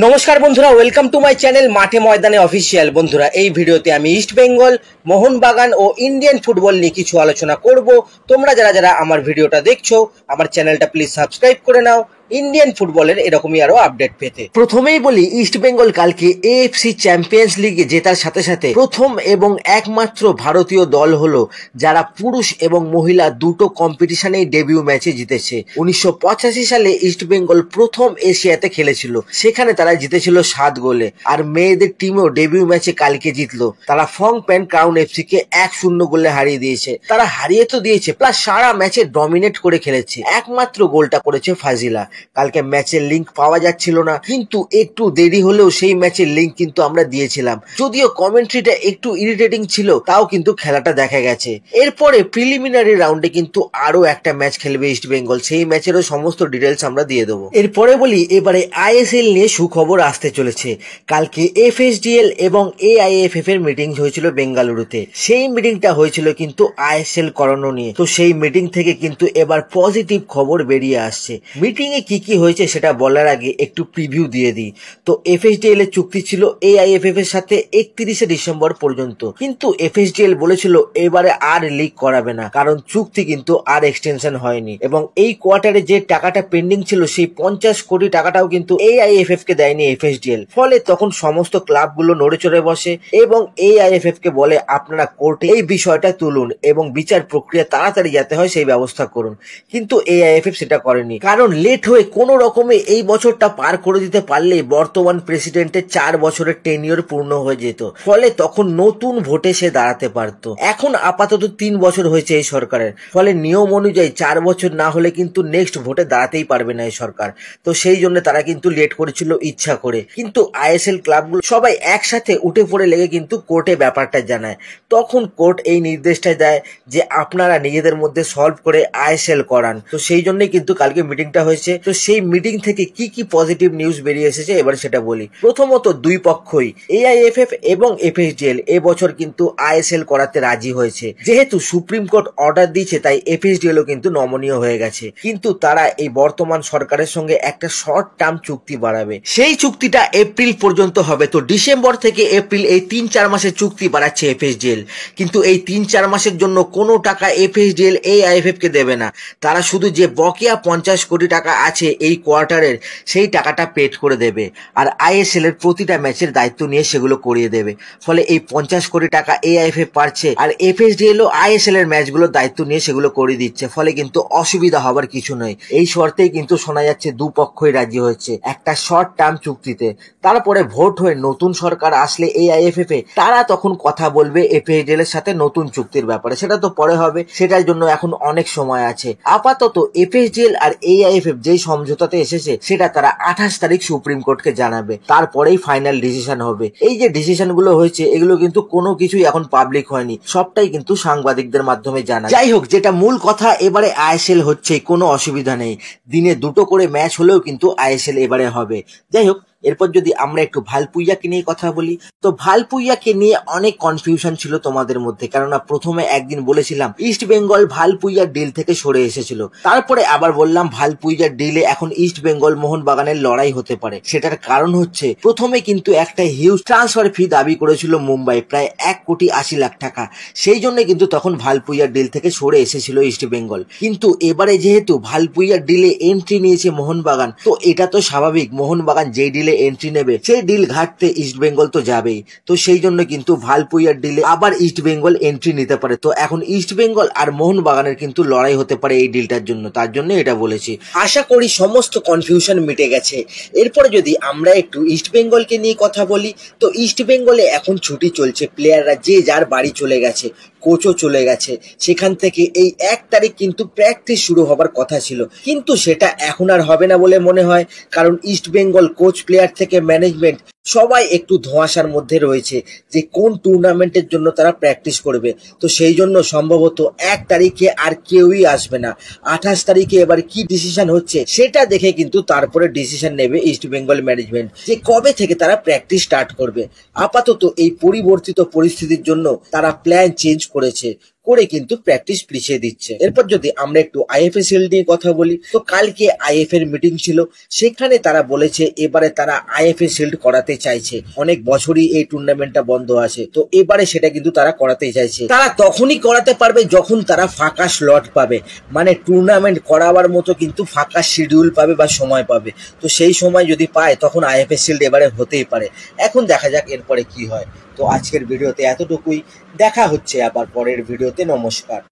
নমস্কার বন্ধুরা, welcome to my channel মাঠে ময়দানে অফিসিয়াল। বন্ধুরা, এই ভিডিওতে আমি ইস্ট বেঙ্গল, মোহনবাগান ও ইন্ডিয়ান ফুটবল নিয়ে কিছু আলোচনা করব। তোমরা যারা যারা আমার ভিডিওটা দেখছো, আমার চ্যানেলটা প্লিজ সাবস্ক্রাইব করে নাও ইন্ডিয়ান ফুটবলের এরকমই আরো আপডেট পেতে। প্রথমেই বলি, ইস্ট বেঙ্গল কালকে এএফসি চ্যাম্পিয়ন্স লিগে জেতার সাথে সাথে প্রথম এবং একমাত্র ভারতীয় দল হলো যারা পুরুষ এবং মহিলা দুটো কম্পিটিশনেই ডেবিউ ম্যাচে জিতেছে। 1985 সালে ইস্ট বেঙ্গল প্রথম এশিয়াতে খেলেছিল, সেখানে তারা জিতেছিল 7 গোলে। আর মেয়েদের টিমও ডেবিউ ম্যাচে কালকে জিতলো। তারা ফং প্যান ক্রাউন এফসি কে 1-0 গোলে হারিয়ে দিয়েছে। তারা হারিয়ে তো দিয়েছে, প্লাস সারা ম্যাচে ডমিনেট করে খেলেছে। একমাত্র গোলটা করেছে ফাজিলা। কালকে ম্যাচের লিঙ্ক পাওয়া যাচ্ছিল না, কিন্তু একটু দেরি হলেও সেই ম্যাচের লিঙ্ক কিন্তু আমরা দিয়েছিলাম। যদিও কমেন্ট্রিটা একটু ইরিটেটিং ছিল, তাও কিন্তু খেলাটা দেখা গেছে। এরপরে প্রিলিমিনারি রাউন্ডে কিন্তু আরো একটা ম্যাচ খেলবে ইস্ট বেঙ্গল, সেই ম্যাচেরও সমস্ত ডিটেলস আমরা দিয়ে দেবো। এরপরে বলি, এবারে আইএসএল নিয়ে সুখবর আসতে চলেছে। কালকে এফএসডিএল এবং এআইএফএফ এর মিটিং হয়েছিল বেঙ্গালুরুতে। সেই মিটিংটা হয়েছিল কিন্তু আইএসএল করানো নিয়ে। তো সেই মিটিং থেকে কিন্তু এবার পজিটিভ খবর বেরিয়ে আসছে। মিটিং এ কি কি হয়েছে সেটা বলার আগে একটু প্রিভিউ দিয়ে দিই। তো এফএসডিএল এর চুক্তি ছিল এআইএফএফ এর সাথে 31শে ডিসেম্বর পর্যন্ত, কিন্তু এফএসডিএল বলেছিল এবারে আর লিগ করাবে না, কারণ চুক্তি কিন্তু আর এক্সটেনশন হয়নি। এবং এই কোয়ার্টারে যে টাকাটা পেন্ডিং ছিল, সেই 50 কোটি টাকাটাও কিন্তু এআইএফএফ কে দেয়নি এফএসডিএল। ফলে তখন সমস্ত ক্লাবগুলো নড়ে চড়ে বসে এবং এআইএফএফ কে বলে আপনারা কোর্টে এই বিষয়টা তুলুন এবং বিচার প্রক্রিয়া তাড়াতাড়ি যাতে হয় সেই ব্যবস্থা করুন। কিন্তু এআইএফএফ সেটা করেনি, কারণ লেট হয়ে কোনো রকমে এই বছরটা পার করে দিতে পারলেই বর্তমান প্রেসিডেন্টের 4 বছরের টেনিয়র পূর্ণ হয়ে যেত। ফলে তখন নতুন ভোটে সে দাঁড়াতে পারত। এখন আপাতত 3 বছর হয়েছে এই সরকারের, ফলে নিয়ম অনুযায়ী 4 বছর না হলে কিন্তু নেক্সট ভোটে দাঁড়াতেই পারবে না এই সরকার। তো সেই জন্য তারা কিন্তু লেট করেছিল ইচ্ছা করে। কিন্তু আইএসএল ক্লাবগুলো সবাই একসাথে উঠে পড়ে লেগে কিন্তু কোর্টে ব্যাপারটা জানায়। তখন কোর্ট এই নির্দেশটা দেয় যে আপনারা নিজেদের মধ্যে সলভ করে আইএসএল করান। তো সেই জন্যই কিন্তু কালকে মিটিংটা হয়েছে। তো সেই মিটিং থেকে কি কি পজিটিভ নিউজ বেরিয়ে এসেছে এবার সেটা বলি। প্রথমত, দুই পক্ষই এআইএফএফ এবং এফএসডিএল এবছর কিন্তু আইএসএল করাতে রাজি হয়েছে। যেহেতু সুপ্রিম কোর্ট অর্ডার দিয়েছে, তাই এফএসডিএলও কিন্তু নমনীয় হয়ে গেছে। কিন্তু তারা এই বর্তমান সরকারের সঙ্গে একটা শর্ট টার্ম চুক্তি বাড়াবে। সেই চুক্তিটা এপ্রিল পর্যন্ত হবে। তো ডিসেম্বর থেকে এপ্রিল এই 3-4 মাসের চুক্তি বাড়াচ্ছে এফএসডিএল। কিন্তু এই 3-4 মাসের জন্য কোনো টাকা এফএসডিএল এআইএফএফ কে দেবে না। তারা শুধু যে বকেয়া 50 কোটি টাকা আছে এই কোয়ার্টারের, সেই টাকাটা পেড করে দেবে। আর আইএসএল এর প্রতিটা ম্যাচের দায়িত্ব নিয়ে সেগুলো করিয়ে দেবে। ফলে এই 50 কোটি টাকা এআইএফএফ পাচ্ছে, আর এফএসডিএল ও আইএসএল এর ম্যাচগুলোর দায়িত্ব নিয়ে সেগুলো করিয়ে দিচ্ছে। ফলে কিন্তু অসুবিধা হবার কিছু নয়। এই শর্তেই কিন্তু শোনা যাচ্ছে দুপক্ষই রাজি হয়েছে একটা শর্ট টার্ম চুক্তিতে। তারপরে ভোট হয়ে নতুন সরকার আসলে এআইএফএফ এ, তারা তখন কথা বলবে এফএসডিএল এর সাথে নতুন চুক্তির ব্যাপারে। সেটা তো পরে হবে, সেটার জন্য এখন অনেক সময় আছে। আপাতত এফএসডিএল আর এআইএফএফ যেই সমঝোতাতে এসেছে, সেটা তারা 28 তারিখ সুপ্রিম কোর্টকে জানাবে। তারপরেই ফাইনাল ডিসিশন হবে। এই যে ডিসিশন গুলো হয়েছে, এগুলো কিন্তু কোনো কিছুই এখন পাবলিক হয়নি, সবটাই কিন্তু সাংবাদিকদের মাধ্যমে জানা। যাই হোক, যেটা মূল কথা, এবারে আইএসএল হচ্ছে, কোনো অসুবিধা নেই। দিনে 2টো করে ম্যাচ হলেও কিন্তু আইএসএল এবারে হবে। যাই হোক, এরপর যদি আমরা একটু ভালপুইয়াকে নিয়ে কথা বলি, তো ভালপুইয়াকে নিয়ে অনেক কনফিউশন ছিল তোমাদের মধ্যে। কেননা প্রথমে একদিন বলেছিলাম ইস্ট বেঙ্গল ভালপুইয়ার ডিল থেকে সরে এসেছিল, তারপরে আবার বললাম ভালপুইয়ার ডিলে এখন ইস্ট বেঙ্গল মোহনবাগানের লড়াই হতে পারে। সেটার কারণ হচ্ছে, প্রথমে কিন্তু একটা হিউজ ট্রান্সফার ফি দাবি করেছিল মুম্বাই, প্রায় 1,80,00,000 টাকা। সেই জন্য কিন্তু তখন ভালপুইয়ার ডিল থেকে সরে এসেছিল ইস্ট বেঙ্গল। কিন্তু এবারে যেহেতু ভালপুইয়ার ডিলে এন্ট্রি নিয়েছে মোহনবাগান, তো এটা তো স্বাভাবিক, মোহনবাগান যেই ডিলে এন্ট্রি নেবে সেই ডিল ঘাটতে ইস্ট বেঙ্গল তো যাবেই। তো সেই জন্য কিন্তু ভালপুইয়ার ডিলে আবার ইস্ট বেঙ্গল এন্ট্রি নিতে পারে। তো এখন ইস্ট বেঙ্গল আর মোহনবাগানের কিন্তু লড়াই হতে পারে এই ডিলটার জন্য, তার জন্য এটা বলেছি। আশা করি সমস্ত কনফিউশন মিটে গেছে। এরপরে যদি আমরা একটু ইস্ট বেঙ্গলকে নিয়ে কথা বলি, তো ইস্ট বেঙ্গলে এখন ছুটি চলছে, প্লেয়াররা যে যার বাড়ি চলে গেছে, কোচও চলে গেছে। সেখান থেকে এই 1 তারিখ কিন্তু প্র্যাকটিস শুরু হবার কথা ছিল, কিন্তু সেটা এখন আর হবে না বলে মনে হয়। কারণ ইস্ট বেঙ্গল কোচ, প্লেয়ার থেকে ম্যানেজমেন্ট সবাই একটু ধোঁয়াশার মধ্যে রয়েছে যে কোন টুর্নামেন্টের জন্য তারা প্র্যাকটিস করবে। তো সেই জন্য সম্ভবত 1 তারিখে আর কেউই আসবে না। 28 তারিখে এবার কি ডিসিশন হচ্ছে সেটা দেখে কিন্তু তারপরে ডিসিশন নেবে ইস্ট বেঙ্গল ম্যানেজমেন্ট যে কবে থেকে তারা প্র্যাকটিস স্টার্ট করবে। আপাতত এই পরিবর্তিত পরিস্থিতির জন্য তারা প্ল্যান চেঞ্জ করেছে। করে কিন্তু প্র্যাকটিস পিছিয়ে দিচ্ছে। এরপর যদি আমরা একটু আইএফএ শিল্ড নিয়ে কথা বলি, তো কালকে আইএফএ এর মিটিং ছিল, সেখানে তারা বলেছে এবারে তারা আইএফএ শিল্ড করাতে চাইছে। অনেক বছরই এই টুর্নামেন্টটা বন্ধ আছে, তো এবারে সেটা কিন্তু তারা করাতে চাইছে। তারা তখনই করাতে পারবে যখন তারা ফাঁকা স্লট পাবে, মানে টুর্নামেন্ট করাবার মতো কিন্তু ফাঁকা শিডিউল পাবে বা সময় পাবে। তো সেই সময় যদি পায় তখন আইএফএ শিল্ড এবারে হতেই পারে। এখন দেখা যাক এরপরে কি হয়। তো আজকের ভিডিওতে এতটুকুই, দেখা হচ্ছে আবার পরের ভিডিওতে। নমস্কার।